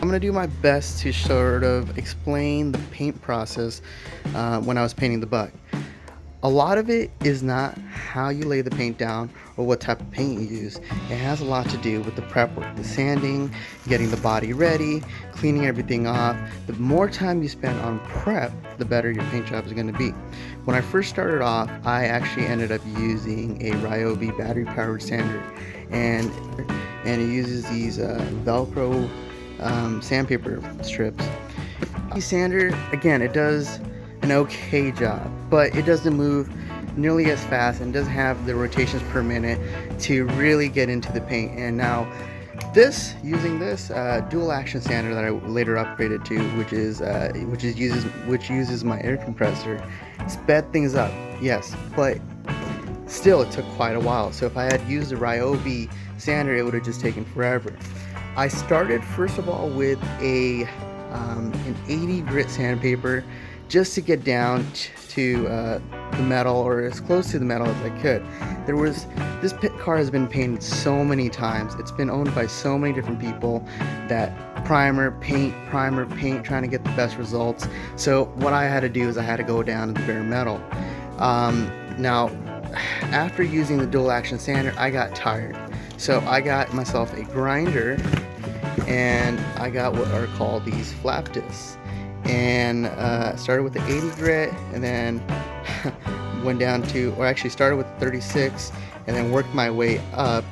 going to do my best to sort of explain the paint process when I was painting the bug. A lot of it is not how you lay the paint down or what type of paint you use. It has a lot to do with the prep work, the sanding, getting the body ready, cleaning everything off. The more time you spend on prep, the better your paint job is going to be. When I first started off, I actually ended up using a Ryobi battery powered sander, and it uses these Velcro sandpaper strips. The sander, again, it does an okay job, but it doesn't move nearly as fast and doesn't have the rotations per minute to really get into the paint. And now using this dual action sander that I later upgraded to, which uses my air compressor, sped things up, yes, but still it took quite a while. So if I had used the Ryobi sander, it would have just taken forever. I started first of all with an 80 grit sandpaper, just to get down to the metal, or as close to the metal as I could. This pit car has been painted so many times. It's been owned by so many different people that primer, paint, trying to get the best results. So what I had to do is I had to go down to the bare metal. Now, after using the dual action sander, I got tired. So I got myself a grinder, and I got what are called these flap discs. And started with the 80 grit, and then went down to, or actually started with 36 and then worked my way up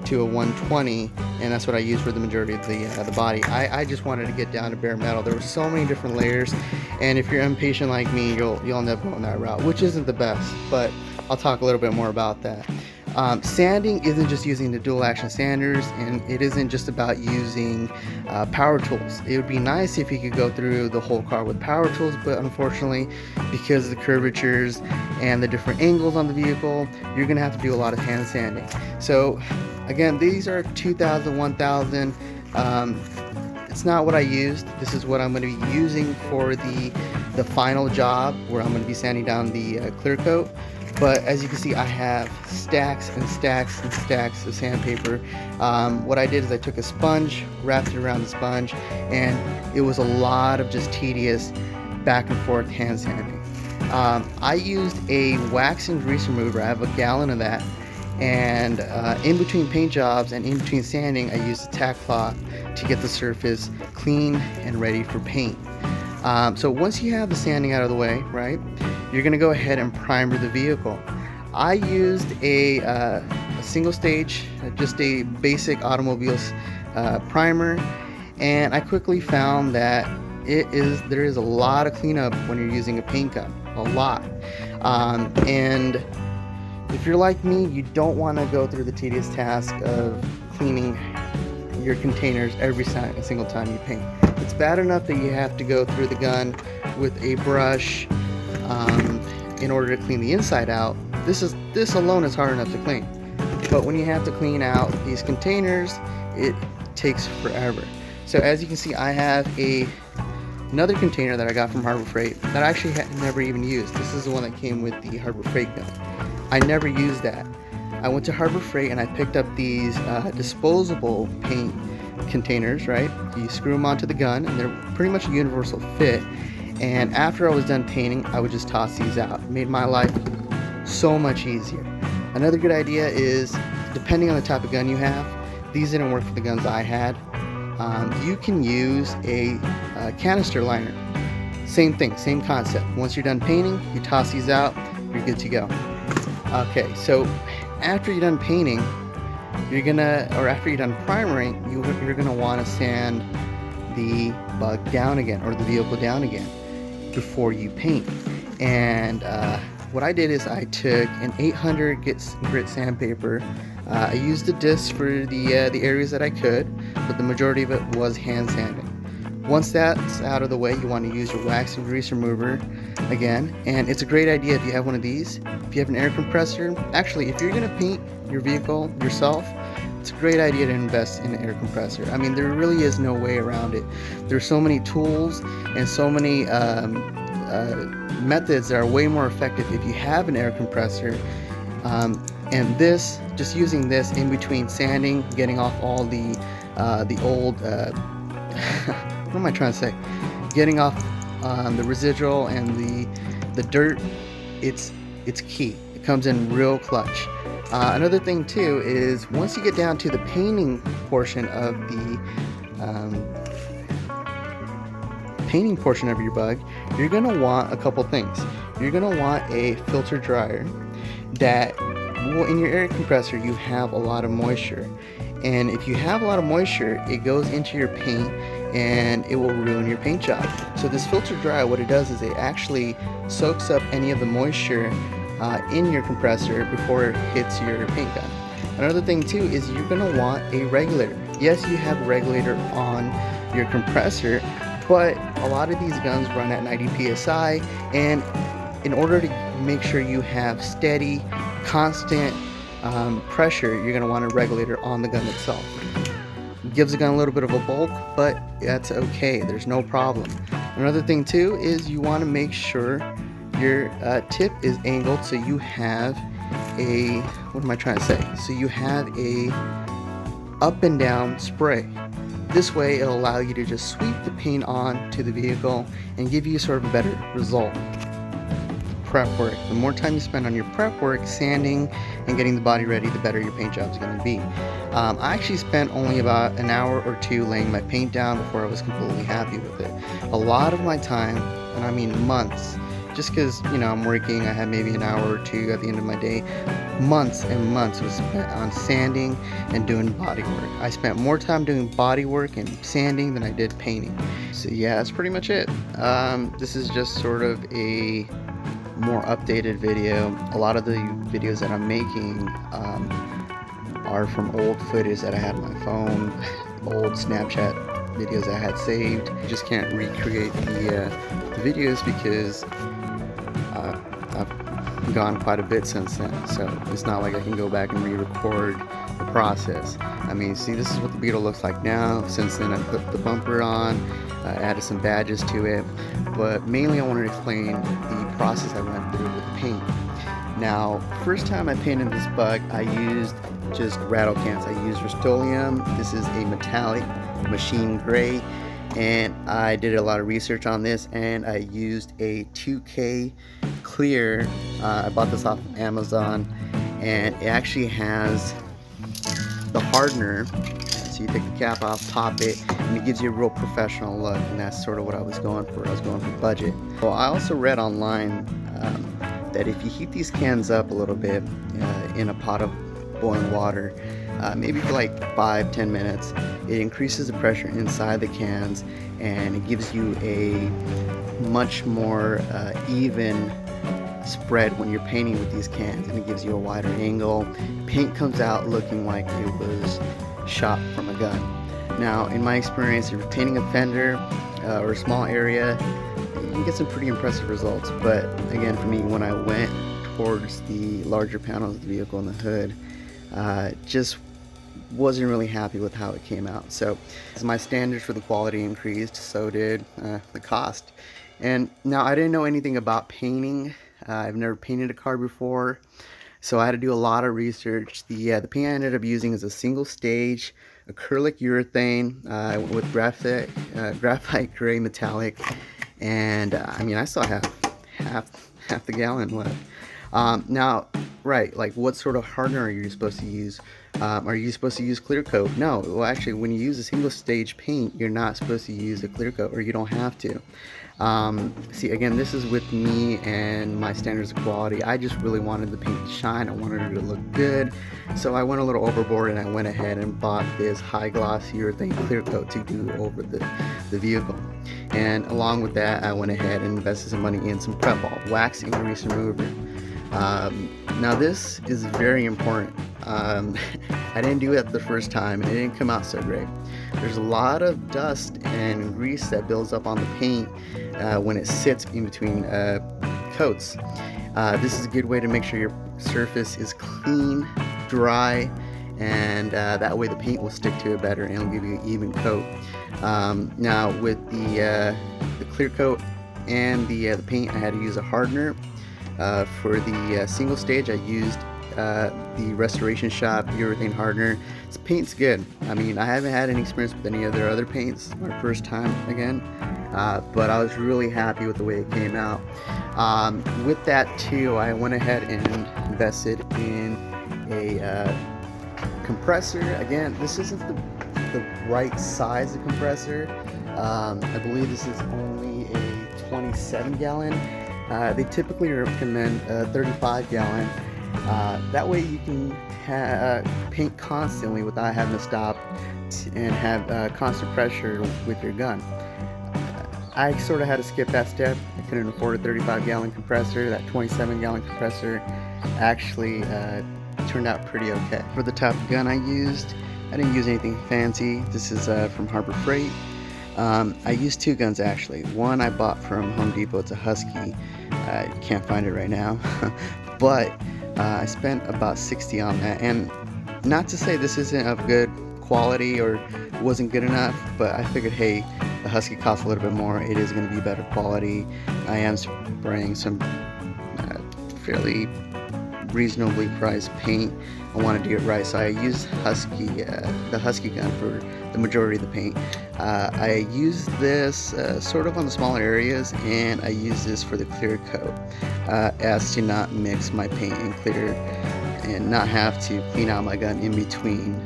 to a 120, and that's what I used for the majority of the body. I just wanted to get down to bare metal. There were so many different layers, and if you're impatient like me, you'll end up going that route, which isn't the best, but I'll talk a little bit more about that. Sanding isn't just using the dual action sanders, and it isn't just about using power tools. It would be nice if you could go through the whole car with power tools, but unfortunately, because of the curvatures and the different angles on the vehicle, you're gonna have to do a lot of hand sanding. So again, these are 2000, 1000. It's not what I used. This is what I'm going to be using for the final job, where I'm going to be sanding down the clear coat. But as you can see, I have stacks and stacks and stacks of sandpaper. What I did is I took a sponge, wrapped it around the sponge, and it was a lot of just tedious back and forth hand sanding. I used a wax and grease remover. I have a gallon of that. And in between paint jobs and in between sanding, I used a tack cloth to get the surface clean and ready for paint. So once you have the sanding out of the way, right, you're gonna go ahead and primer the vehicle. I used a single stage, just a basic automobile primer, and I quickly found that there is a lot of cleanup when you're using a paint gun, a lot. And if you're like me, you don't want to go through the tedious task of cleaning your containers every single time you paint. It's bad enough that you have to go through the gun with a brush in order to clean the inside out. This alone is hard enough to clean. But when you have to clean out these containers, it takes forever. So as you can see, I have another container that I got from Harbor Freight that I actually had never even used. This is the one that came with the Harbor Freight gun. I never used that. I went to Harbor Freight and I picked up these disposable paint containers, right? You screw them onto the gun, and they're pretty much a universal fit. And after I was done painting, I would just toss these out. It made my life so much easier. Another good idea is, depending on the type of gun you have, these didn't work for the guns I had. You can use a canister liner. Same thing, same concept. Once you're done painting, you toss these out, you're good to go. Okay, so after you're done painting, after you're done primering, you're gonna want to sand the bug down again, or the vehicle down again, before you paint. And what I did is I took an 800 grit sandpaper. I used the discs for the areas that I could, but the majority of it was hand sanding. Once that's out of the way, you want to use your wax and grease remover again, and it's a great idea if you have one of these. If you have an air compressor, actually, if you're going to paint your vehicle yourself, it's a great idea to invest in an air compressor. I mean, there really is no way around it. There's so many tools and so many methods that are way more effective if you have an air compressor. And just using this in between sanding, getting off all the old what am I trying to say? Getting off the residual and the dirt, it's key. It comes in real clutch. Another thing too is once you get down to the painting portion of your bug, you're gonna want a couple things. You're gonna want a filter dryer that will, in your air compressor, you have a lot of moisture, and if you have a lot of moisture, it goes into your paint and it will ruin your paint job. So this filter dryer, what it does is it actually soaks up any of the moisture in your compressor before it hits your paint gun. Another thing too is you're gonna want a regulator. Yes, you have a regulator on your compressor, but a lot of these guns run at 90 psi, and in order to make sure you have steady, constant pressure, you're gonna want a regulator on the gun itself. It gives the gun a little bit of a bulk, but that's okay, there's no problem. Another thing too is you wanna make sure your tip is angled so you have a, what am I trying to say? So you have a up and down spray. This way it'll allow you to just sweep the paint on to the vehicle and give you sort of a better result. Prep work. The more time you spend on your prep work, sanding and getting the body ready, the better your paint job is going to be. I actually spent only about an hour or two laying my paint down before I was completely happy with it. A lot of my time, and I mean months, just because, you know, I'm working, I had maybe an hour or two at the end of my day. Months and months was spent on sanding and doing body work. I spent more time doing body work and sanding than I did painting. So yeah, that's pretty much it. This is just sort of a more updated video. A lot of the videos that I'm making are from old footage that I had on my phone, old Snapchat videos I had saved. I just can't recreate the videos because I've gone quite a bit since then, so it's not like I can go back and re-record the process. I mean, see, this is what the Beetle looks like now. Since then I put the bumper on, added some badges to it, but mainly I wanted to explain the process I went through with the paint. Now, first time I painted this bug, I used just rattle cans. I used Rust-Oleum. This is a metallic machine gray, and I did a lot of research on this, and I used a 2K clear. I bought this off of Amazon, and it actually has the hardener. So you take the cap off, pop it, and it gives you a real professional look, and that's sort of what I was going for. I was going for budget. Well, I also read online that if you heat these cans up a little bit in a pot of boiling water, maybe for like 5-10 minutes, it increases the pressure inside the cans, and it gives you a much more even spread when you're painting with these cans, and it gives you a wider angle. Paint comes out looking like it was shot from a gun. Now, in my experience, if you're painting a fender or a small area, you can get some pretty impressive results. But again, for me, when I went towards the larger panels of the vehicle and the hood, just wasn't really happy with how it came out. So as my standards for the quality increased, so did the cost. And now, I didn't know anything about painting. I've never painted a car before, so I had to do a lot of research. The paint I ended up using is a single stage acrylic urethane with graphite gray metallic, and I mean, I still have half the gallon left. Now, right, like, what sort of hardener are you supposed to use? Are you supposed to use clear coat? No, well, actually, when you use a single stage paint, you're not supposed to use a clear coat, or you don't have to. See, again, this is with me and my standards of quality. I just really wanted the paint to shine. I wanted it to look good, so I went a little overboard, and I went ahead and bought this high gloss urethane clear coat to do over the vehicle. And along with that, I went ahead and invested some money in some prep ball, wax and grease remover. Now, this is very important. I didn't do it the first time, and it didn't come out so great. There's a lot of dust and grease that builds up on the paint when it sits in between coats. This is a good way to make sure your surface is clean, dry, and that way the paint will stick to it better and it'll give you an even coat. Now, with the clear coat and the paint, I had to use a hardener. For the single stage, I used the restoration shop urethane hardener. This paint's good. I mean, I haven't had any experience with any of their other paints. My first time again, but I was really happy with the way it came out. With that too, I went ahead and invested in a compressor. Again, this isn't the right size of compressor. I believe this is only a 27 gallon. They typically recommend a 35 gallon. That way you can paint constantly without having to stop and have constant pressure with your gun. I sort of had to skip that step. I couldn't afford a 35 gallon compressor. That 27 gallon compressor actually turned out pretty okay. For the type of gun I used, I didn't use anything fancy. This is from Harbor Freight. I used two guns actually. One I bought from Home Depot. It's a Husky. I can't find it right now, but I spent about 60 on that. And not to say this isn't of good quality or wasn't good enough, but I figured, hey, the Husky costs a little bit more. It is going to be better quality. I am spraying some fairly reasonably priced paint. I wanted to get right, so I used the Husky gun for the majority of the paint. I used this sort of on the smaller areas, and I used this for the clear coat as to not mix my paint and clear and not have to clean out my gun in between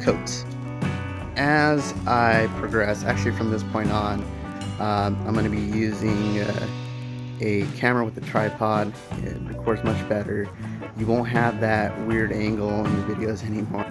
coats. As I progress, actually from this point on, I'm going to be using a camera with a tripod. It records much better. You won't have that weird angle in your videos anymore.